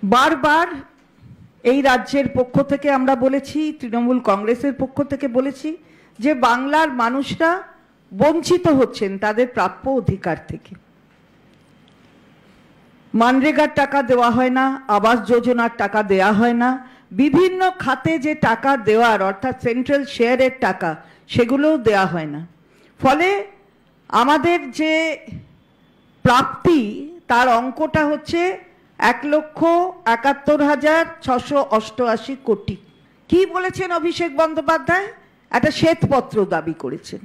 বারবার এই রাজ্যের পক্ষ থেকে আমরা বলেছি, তৃণমূল কংগ্রেসের পক্ষ থেকে বলেছি যে বাংলার মানুষরা বঞ্চিত হচ্ছেন তাদের প্রাপ্য অধিকার থেকে। মানরেগার টাকা দেওয়া হয় না, আবাস যোজনার টাকা দেওয়া হয় না, বিভিন্ন খাতে যে টাকা দেওয়ার অর্থাৎ সেন্ট্রাল শেয়ারের টাকা সেগুলোও দেওয়া হয় না। ফলে আমাদের যে প্রাপ্তি তার অঙ্কটা হচ্ছে 1,71,688 কোটি। কি বলেছেন অভিষেক বন্দ্যোপাধ্যায়? একটা শ্বেতপত্র দাবি করেছেন।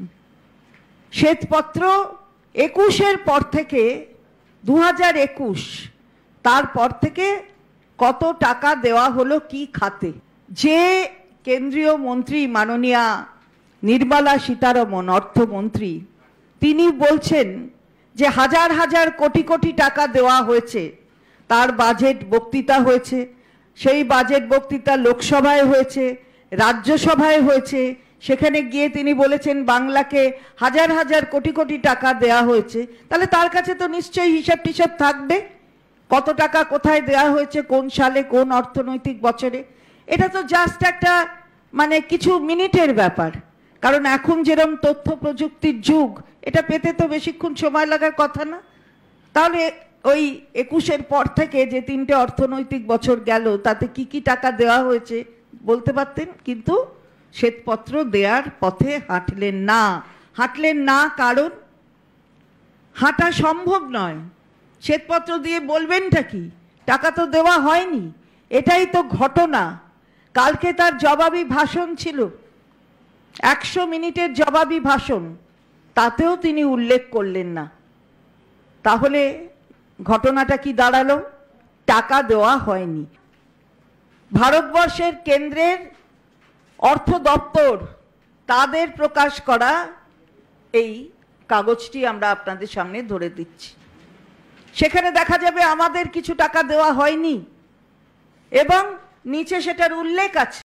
শ্বেতপত্র 21-এর পর থেকে 2021 তারপর থেকে কত টাকা দেওয়া হলো কি খাতে, যে কেন্দ্রীয় মন্ত্রী মাননীয়া নির্মলা সীতারমন অর্থমন্ত্রী, তিনি বলছেন যে হাজার হাজার কোটি কোটি টাকা দেওয়া হয়েছে। তার বাজেট বক্তৃতা হয়েছে, সেই বাজেট বক্তৃতা লোকসভায় হয়েছে, রাজ্যসভায় হয়েছে। সেখানে গিয়ে তিনি বলেছেন বাংলাকে হাজার হাজার কোটি কোটি টাকা দেওয়া হয়েছে। তাহলে তার কাছে তো নিশ্চয়ই হিসাব টিসাব থাকবে, কত টাকা কোথায় দেওয়া হয়েছে, কোন সালে, কোন অর্থনৈতিক বছরে। এটা তো জাস্ট একটা কিছু মিনিটের ব্যাপার, কারণ এখন যেরকম তথ্য প্রযুক্তির যুগ, এটা পেতে তো বেশিক্ষণ সময় লাগার কথা না। তাহলে ওই 21-এর পর থেকে যে 3টে অর্থনৈতিক বছর গেল তাতে কি কি টাকা দেওয়া হয়েছে বলতে পারতেন, কিন্তু শ্বেতপত্র দেওয়ার পথে হাঁটলেন না কারণ হাঁটা সম্ভব নয়। শ্বেতপত্র দিয়ে বলবেনটা কি? টাকা তো দেওয়া হয়নি, এটাই তো ঘটনা। কালকে তার জবাবি ভাষণ ছিল, 100 মিনিটের জবাবি ভাষণ, তাতেও তিনি উল্লেখ করলেন না। তাহলে ঘটনাটা কি দাঁড়ালো? টাকা দেওয়া হয়নি। ভারতবর্ষের কেন্দ্রের অর্থ দপ্তর তাদের প্রকাশ করা এই কাগজটি আমরা আপনাদের সামনে ধরে দিচ্ছি। সেখানে দেখা যাবে আমাদের কিছু টাকা দেওয়া হয়নি এবং নিচে সেটার উল্লেখ আছে।